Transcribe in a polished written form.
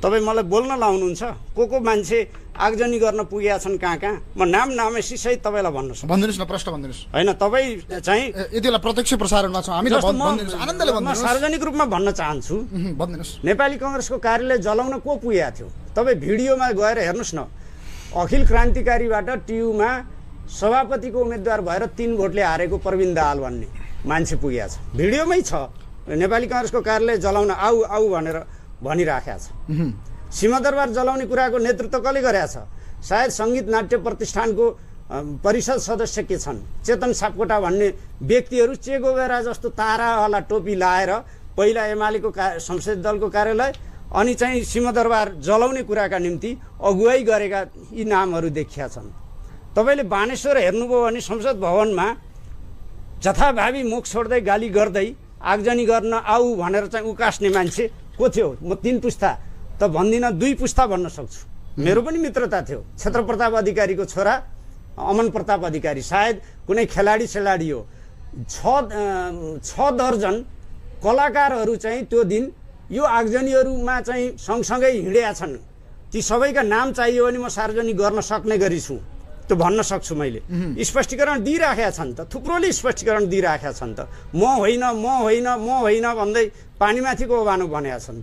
तपाईँ मलाई बोल्न लाउनुहुन्छ को मान्छे आगजनी गर्न पुगेका छन् कहाँ म नामेसी सहित तपाईँलाई भन्नु सक्छु। भनिदिनुहोस् न, प्रश्न भनिदिनुहोस्। होइन, तपाईँ चाहिँ यति बेला प्रत्यक्ष प्रसारणमा छौँ हामी, भनिदिनुहोस्, आनन्दले म भनिदिनुहोस्। सार्वजनिक रूपमा भन्न चाहन्छु, भनिदिनुहोस्। नेपाली कांग्रेसको कार्यालय जलाउन को पुगेको थियो? तपाईँ भिडियोमा गएर हेर्नुहोस् न। अखिल क्रान्तिकारीबाट टियुमा सभापतिको उम्मेदवार भएर 3 भोटले हारेको प्रवीण दाहाल भन्ने मान्छे पुगेको छ। भिडियोमै छ। नेपाली कांग्रेसको कार्यालय जलाउन आऊ आऊ भनेर भनिराखेको छ। सिंहदरबार जलाउने कुराको नेतृत्व कसले गरेको छ? सायद सङ्गीत नाट्य प्रतिष्ठानको परिषद सदस्य के छन्, चेतन सापकोटा भन्ने व्यक्तिहरू चे गोबेरा जस्तो तारावाला टोपी लाएर पहिला एमालेको संसदीय दलको कार्यालय अनि चाहिँ सिंहदरबार जलाउने कुराका निम्ति अगुवाई गरेका यी नामहरू देखिया छन्। तपाईँले बानेश्वर हेर्नुभयो भने संसद भवनमा जथाभावी मुख छोड्दै गाली गर्दै आगजनी गर्न आऊ भनेर चाहिँ उकास्ने मान्छे को थियो? म 3 पुस्ता त भन्दिनँ, 2 पुस्ता भन्न सक्छु। मेरो पनि मित्रता थियो। क्षेत्र प्रताप अधिकारीको छोरा अमन प्रताप अधिकारी सायद कुनै खेलाडी हो। 6 दर्जन कलाकारहरू चाहिँ त्यो दिन यो आगजनीहरूमा चाहिँ सँगसँगै हिँडेका छन्। ती सबैका नाम चाहियो भने म सार्वजनिक गर्न सक्ने गरी छु, त्यो भन्न सक्छु। मैले स्पष्टीकरण दिइराखेका छन् त, थुप्रोले स्पष्टीकरण दिइराखेका छन् त। म होइन भन्दै पानीमाथिको ओभानो भनेका छन्।